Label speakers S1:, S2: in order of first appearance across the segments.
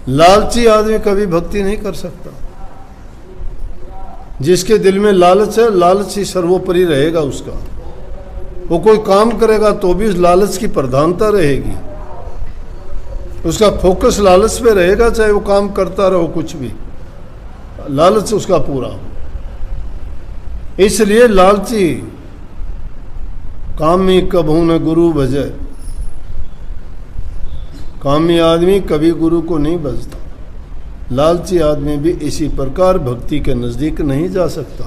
S1: लालची आदमी कभी भक्ति नहीं कर सकता। जिसके दिल में लालच है, लालच ही सर्वोपरि रहेगा उसका। वो कोई काम करेगा तो भी उस लालच की प्रधानता रहेगी, उसका फोकस लालच पे रहेगा, चाहे वो काम करता रहो कुछ भी, लालच उसका पूरा हो। इसलिए लालची कामी कबहू न गुरु भजे, कामी आदमी कभी गुरु को नहीं भजता। लालची आदमी भी इसी प्रकार भक्ति के नजदीक नहीं जा सकता।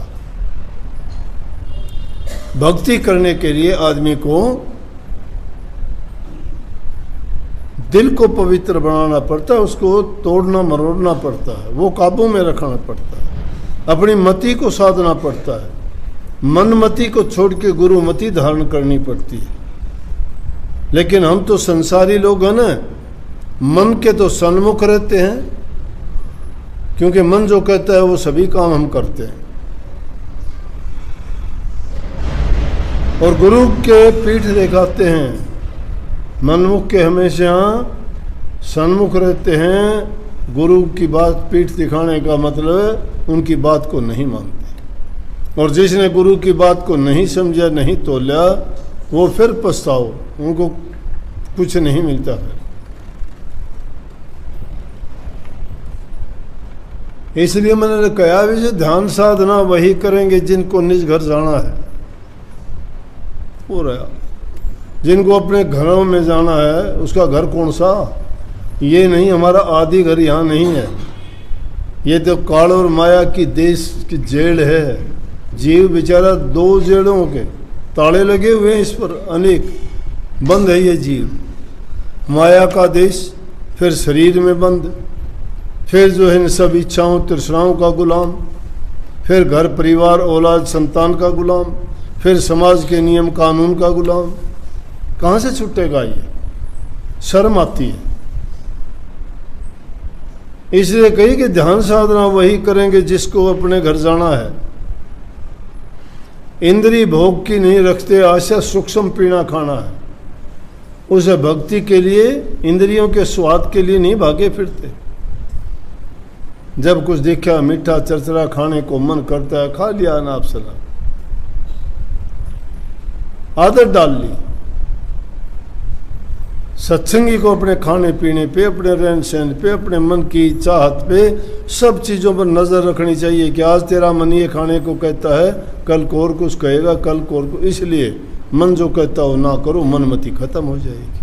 S1: भक्ति करने के लिए आदमी को दिल को पवित्र बनाना पड़ता है, उसको तोड़ना मरोड़ना पड़ता है, वो काबू में रखना पड़ता है, अपनी मति को साधना पड़ता है, मन मति को छोड़ के गुरु मति धारण करनी पड़ती है। लेकिन हम तो संसारी लोग हैं ना, मन के तो सन्मुख रहते हैं, क्योंकि मन जो कहता है वो सभी काम हम करते हैं। और गुरु के पीठ दिखाते हैं, मनमुख के हमेशा सन्मुख रहते हैं। गुरु की बात पीठ दिखाने का मतलब उनकी बात को नहीं मानते। और जिसने गुरु की बात को नहीं समझा, नहीं तोला, वो फिर पछताओ, उनको कुछ नहीं मिलता है। इसलिए मैंने कहा भी ध्यान साधना वही करेंगे जिनको निज घर जाना है। हो रहा, जिनको अपने घरों में जाना है, उसका घर कौन सा? ये नहीं, हमारा आदि घर यहाँ नहीं है। ये तो काल और माया की देश की जेल है। जीव बेचारा दो जेलों के ताले लगे हुए हैं, इस पर अनेक बंद है ये जीव। माया का देश, फिर शरीर में बंद, फिर जो है इन सब इच्छाओं तृष्णाओं का गुलाम, फिर घर परिवार औलाद संतान का गुलाम, फिर समाज के नियम कानून का गुलाम। कहाँ से छूटेगा ये? शर्म आती है। इसलिए कही कि ध्यान साधना वही करेंगे जिसको अपने घर जाना है। इंद्रिय भोग की नहीं रखते आशा, सूक्ष्म पीना खाना है। उसे भक्ति के लिए, इंद्रियों के स्वाद के लिए नहीं भागे फिरते। जब कुछ देखा मीठा चरचरा खाने को मन करता है, खा लिया नाप सला, आदत डाल ली। सत्संगी को अपने खाने पीने पे, अपने रहन सहन पे, अपने मन की चाहत पे, सब चीज़ों पर नज़र रखनी चाहिए कि आज तेरा मन ये खाने को कहता है, कल को और कुछ कहेगा, कल को और कुछ। इसलिए मन जो कहता हो ना करो, मनमति खत्म हो जाएगी।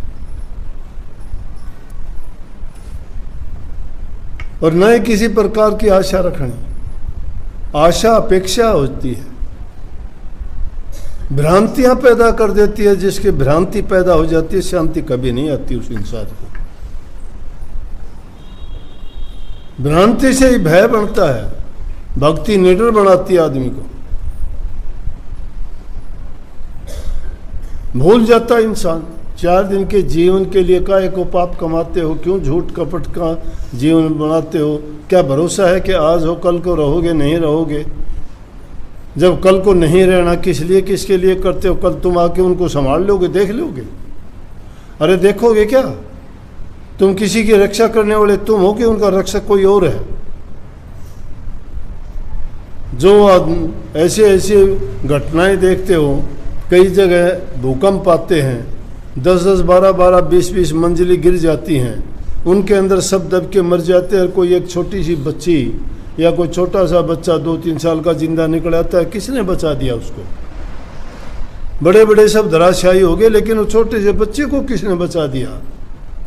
S1: और न ही किसी प्रकार की आशा रखनी। आशा अपेक्षा होती है, भ्रांतियां पैदा कर देती है। जिसकी भ्रांति पैदा हो जाती है, शांति कभी नहीं आती उस इंसान को। भ्रांति से ही भय बनता है। भक्ति निडर बनाती है आदमी को। भूल जाता है इंसान। 4 दिन के जीवन के लिए काहे को पाप कमाते हो? क्यों झूठ कपट का जीवन बनाते हो? क्या भरोसा है कि आज हो कल को रहोगे? नहीं रहोगे। जब कल को नहीं रहना, किस लिए किसके लिए करते हो? कल तुम आके उनको संभाल लोगे, देख लोगे? अरे देखोगे क्या? तुम किसी की रक्षा करने वाले तुम हो कि उनका रक्षक कोई और है? जो ऐसे ऐसे घटनाएं देखते हो, कई जगह भूकंप आते हैं, 10-10, 12-12, 20-20 मंजिलें गिर जाती हैं, उनके अंदर सब दब के मर जाते हैं। कोई एक छोटी सी बच्ची या कोई छोटा सा बच्चा 2-3 साल का जिंदा निकल आता है। किसने बचा दिया उसको? बड़े बड़े सब धराशायी हो गए, लेकिन वो छोटे से बच्चे को किसने बचा दिया?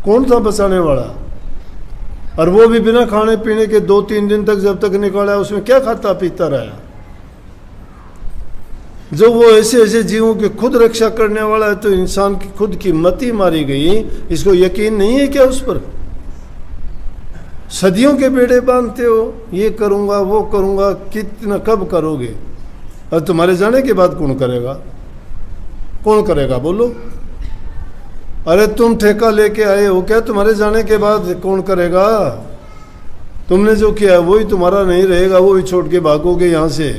S1: कौन था बचाने वाला? और वो भी बिना खाने पीने के 2-3 दिन तक, जब तक निकाला, उसमें क्या खाता पीता रहा? जो वो ऐसे ऐसे जीवों की खुद रक्षा करने वाला है, तो इंसान की खुद की मति मारी गई। इसको यकीन नहीं है क्या उस पर? सदियों के बेड़े बांधते हो, ये करूँगा वो करूँगा, कितना कब करोगे? और तुम्हारे जाने के बाद कौन करेगा? कौन करेगा बोलो? अरे तुम ठेका लेके आए हो क्या? तुम्हारे जाने के बाद कौन करेगा? तुमने जो किया वही तुम्हारा नहीं रहेगा, वो भी छोड़ के भागोगे यहाँ से,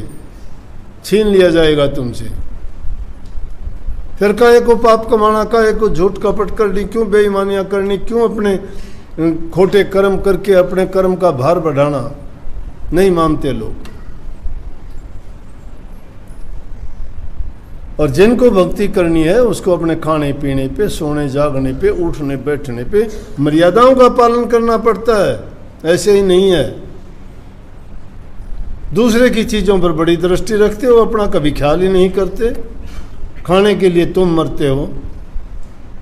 S1: छीन लिया जाएगा तुमसे। फिर काहे को पाप कमाना, काहे को झूठ कपट करनी, क्यों बेईमानियां करनी, क्यों अपने खोटे कर्म करके अपने कर्म का भार बढ़ाना नहीं मानते लोग। और जिनको भक्ति करनी है उसको अपने खाने पीने पे, सोने जागने पे, उठने बैठने पे मर्यादाओं का पालन करना पड़ता है, ऐसे ही नहीं है। दूसरे की चीज़ों पर बड़ी दृष्टि रखते हो, अपना कभी ख्याल ही नहीं करते। खाने के लिए तुम मरते हो,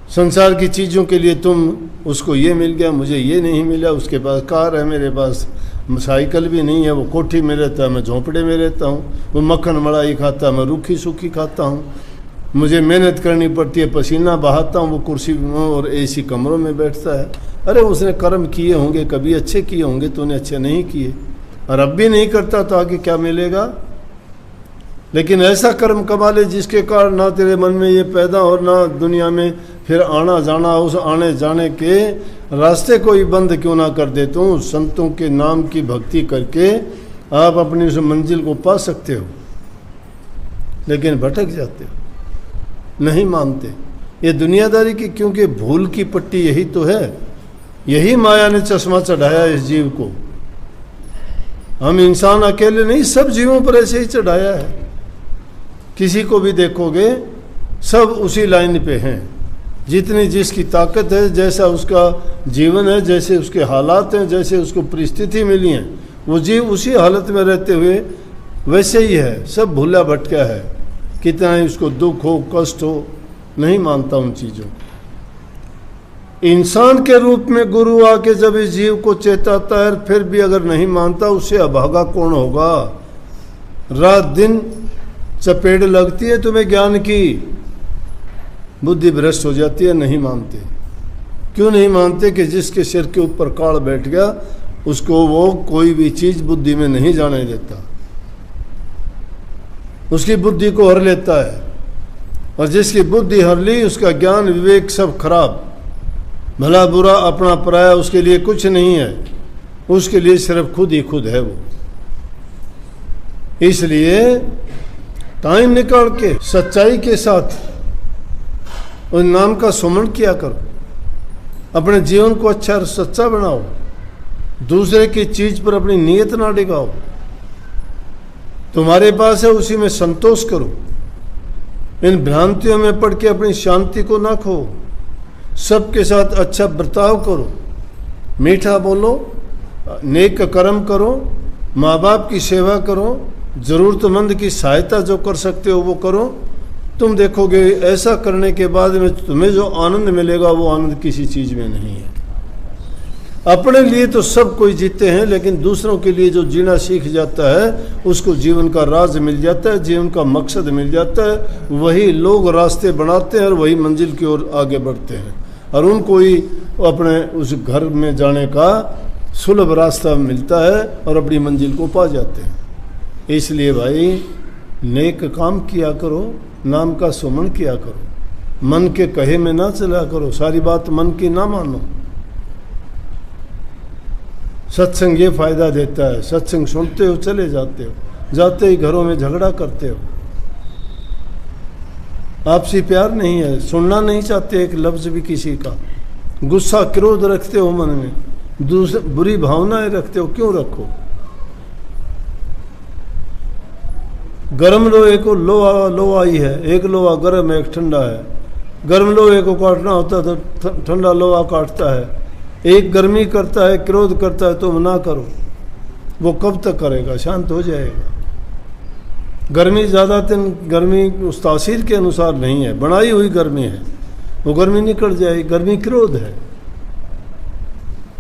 S1: संसार की चीज़ों के लिए तुम, उसको ये मिल गया मुझे ये नहीं मिला, उसके पास कार है मेरे पास साइकिल भी नहीं है, वो कोठी में रहता है मैं झोंपड़े में रहता हूँ, वो मक्खन मलाई खाता है मैं रूखी सूखी खाता हूँ, मुझे मेहनत करनी पड़ती है पसीना बहाता हूँ, वो कुर्सी और एसी कमरों में बैठता है। अरे उसने कर्म किए होंगे, कभी अच्छे किए होंगे, तूने अच्छे नहीं किए, और अब भी नहीं करता तो आगे क्या मिलेगा। लेकिन ऐसा कर्म कमा ले जिसके कारण ना तेरे मन में ये पैदा हो, ना दुनिया में फिर आना जाना, उस आने जाने के रास्ते को ही बंद क्यों ना कर देता हूँ। संतों के नाम की भक्ति करके आप अपनी उस मंजिल को पा सकते हो, लेकिन भटक जाते हो, नहीं मानते। ये दुनियादारी की, क्योंकि भूल की पट्टी यही तो है, यही माया ने चश्मा चढ़ाया इस जीव को। हम इंसान अकेले नहीं, सब जीवों पर ऐसे ही चढ़ाया है। किसी को भी देखोगे सब उसी लाइन पे हैं, जितनी जिसकी ताकत है, जैसा उसका जीवन है, जैसे उसके हालात हैं, जैसे उसको परिस्थिति मिली है, वो जीव उसी हालत में रहते हुए वैसे ही है, सब भूला भटका है। कितना ही उसको दुख हो कष्ट हो, नहीं मानता उन चीज़ों। इंसान के रूप में गुरु आके जब इस जीव को चेताता है, फिर भी अगर नहीं मानता, उससे अभागा कौन होगा। रात दिन चपेट लगती है तुम्हें ज्ञान की, बुद्धि भ्रष्ट हो जाती है, नहीं मानते। क्यों नहीं मानते? कि जिसके सिर के ऊपर काल बैठ गया उसको वो कोई भी चीज बुद्धि में नहीं जाने देता, उसकी बुद्धि को हर लेता है। और जिसकी बुद्धि हर ली उसका ज्ञान विवेक सब खराब, भला बुरा अपना पराया उसके लिए कुछ नहीं है, उसके लिए सिर्फ खुद ही खुद है वो। इसलिए टाइम निकाल के सच्चाई के साथ उस नाम का सुमरण किया करो, अपने जीवन को अच्छा और सच्चा बनाओ, दूसरे की चीज पर अपनी नीयत ना डिगाओ, तुम्हारे पास है उसी में संतोष करो, इन भ्रांतियों में पड़ के अपनी शांति को ना खो, सबके साथ अच्छा बर्ताव करो, मीठा बोलो, नेक कर्म करो, माँ बाप की सेवा करो, ज़रूरतमंद की सहायता जो कर सकते हो वो करो। तुम देखोगे ऐसा करने के बाद में तुम्हें जो आनंद मिलेगा वो आनंद किसी चीज़ में नहीं है। अपने लिए तो सब कोई जीते हैं, लेकिन दूसरों के लिए जो जीना सीख जाता है उसको जीवन का राज मिल जाता है, जीवन का मकसद मिल जाता है। वही लोग रास्ते बनाते हैं और वही मंजिल की ओर आगे बढ़ते हैं, और उनको ही अपने उस घर में जाने का सुलभ रास्ता मिलता है और अपनी मंजिल को पा जाते हैं। इसलिए भाई नेक काम किया करो, नाम का सुमन किया करो, मन के कहे में ना चला करो, सारी बात मन की ना मानो। सत्संग ये फायदा देता है, सत्संग सुनते हो चले जाते हो, जाते ही घरों में झगड़ा करते हो, आपसी प्यार नहीं है, सुनना नहीं चाहते एक लफ्ज भी किसी का, गुस्सा क्रोध रखते हो मन में, दूसरे बुरी भावनाएं रखते हो, क्यों रखो। गर्म लोहे को लोहा ही है, एक लोहा गर्म है एक ठंडा है, गर्म लोहे को काटना होता है तो ठंडा लोहा काटता है। एक गर्मी करता है क्रोध करता है, तुम ना करो, वो कब तक करेगा, शांत हो जाएगा। गर्मी ज़्यादा दिन गर्मी उस तासीर के अनुसार नहीं है, बनाई हुई गर्मी है, वो गर्मी निकल जाएगी। गर्मी क्रोध है,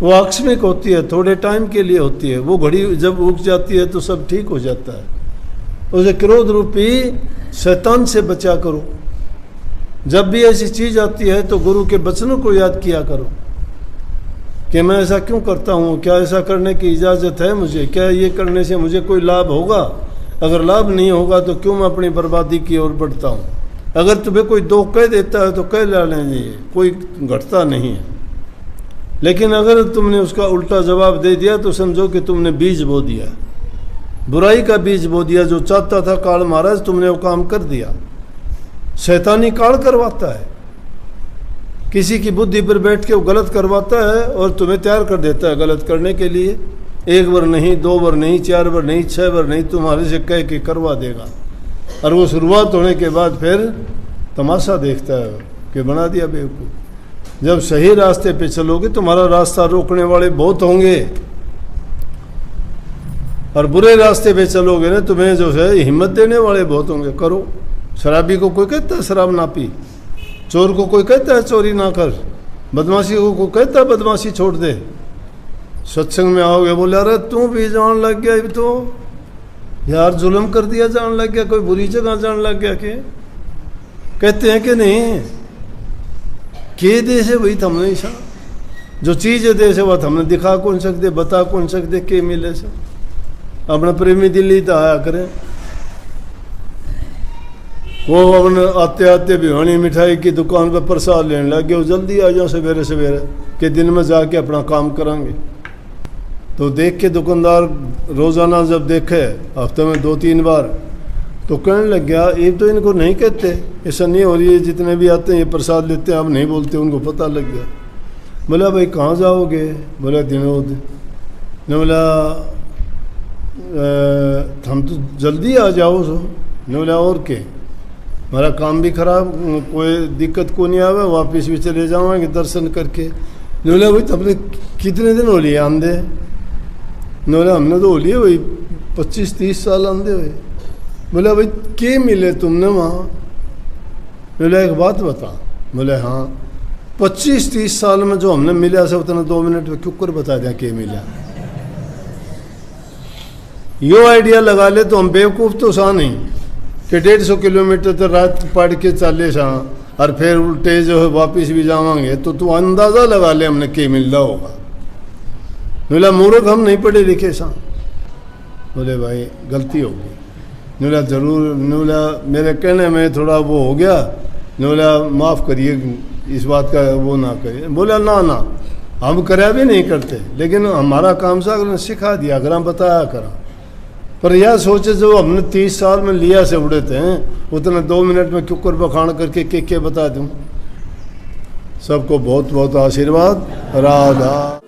S1: वो आकस्मिक होती है, थोड़े टाइम के लिए होती है, वो घड़ी जब उग जाती है तो सब ठीक हो जाता है। उसे क्रोध रूपी शैतान से बचा करो। जब भी ऐसी चीज़ आती है तो गुरु के वचनों को याद किया करो कि मैं ऐसा क्यों करता हूँ, क्या ऐसा करने की इजाज़त है मुझे, क्या ये करने से मुझे कोई लाभ होगा, अगर लाभ नहीं होगा तो क्यों मैं अपनी बर्बादी की ओर बढ़ता हूँ। अगर तुम्हें कोई दो कह देता है तो कह लेना चाहिए, कोई घटता नहीं है। लेकिन अगर तुमने उसका उल्टा जवाब दे दिया तो समझो कि तुमने बीज बो दिया, बुराई का बीज बो दिया। जो चाहता था काल महाराज तुमने वो काम कर दिया। शैतानी काल करवाता है, किसी की बुद्धि पर बैठ के वो गलत करवाता है और तुम्हें तैयार कर देता है गलत करने के लिए। एक बार नहीं, दो बार नहीं, चार बार नहीं, छह बार नहीं, तुम्हारे से कह के करवा देगा। और वो शुरुआत होने के बाद फिर तमाशा देखता है कि बना दिया बेवकूफ़। जब सही रास्ते पे चलोगे तुम्हारा रास्ता रोकने वाले बहुत होंगे, और बुरे रास्ते पे चलोगे ना तुम्हें जो है हिम्मत देने वाले बहुत होंगे। करो, शराबी को कोई कहता है शराब ना पी, चोर को कोई कहता है चोरी ना कर, बदमाशी को कोई कहता है बदमाशी छोड़ दे। सत्संग में आओगे बोले अरे तू भी जान लग गया, तो यार जुल्म कर दिया, जान लग गया, कोई बुरी जगह जान लग गया। के कहते हैं कि नहीं, के दे से वही थमने ऐसा जो चीज़ है दे से वह हमने दिखा कौन सकते, बता कौन सकते, के मिले से अपना प्रेमी दिल्ली तो आया करें। वो अपने आते आते भिवानी मिठाई की दुकान पर प्रसाद लेने लग गए, वो जल्दी आ जाओ सवेरे सवेरे के दिन में जाके अपना काम करांगे। तो देख के दुकानदार रोज़ाना जब देखे हफ्ते में 2-3 बार तो कहने लग गया ये तो इनको नहीं कहते, ऐसा नहीं हो रही है, जितने भी आते हैं ये प्रसाद लेते हैं, अब नहीं बोलते, उनको पता लग गया। बोला भाई कहाँ जाओगे? बोला दिनोद। ने बोला हम तो जल्दी आ जाओ सो। ने बोला और के, हमारा काम भी खराब, कोई दिक्कत को नहीं आवे, वापस भी चले जाओगे दर्शन करके। ने बोला भाई तुमने कितने दिन हो लिए आंधे? ने बोला हमने तो हो लिए भाई 25-30 साल आंधे हुए। बोला भाई के मिले तुमने वहाँ? बोला एक बात बता। बोले हाँ, 25-30 साल में जो हमने मिला से उतना 2 मिनट में क्यों कर बता दें के मिला। यो आइडिया लगा ले तो हम बेवकूफ़ तो सा नहीं कि 150 किलोमीटर तो रात पढ़ के चले सा और फिर उल्टे जो है वापस भी जावांगे, तो तू अंदाज़ा लगा ले हमने के मिल रहा होगा। बोला मूर्ख हम नहीं पढ़े लिखे सा। बोले भाई गलती होगी। बोला जरूर। बोला मेरे कहने में थोड़ा वो हो गया। बोला माफ़ करिए, इस बात का वो ना करिए। बोला ना ना हम कराया भी नहीं करते, लेकिन हमारा काम सा अगर सिखा दिया अगर हम बताया करा। पर यह सोचे जो हमने 30 साल में लिया से उड़े थे उतने 2 मिनट में क्यों बखान करके के बता दूं। सबको बहुत बहुत आशीर्वाद। राधा।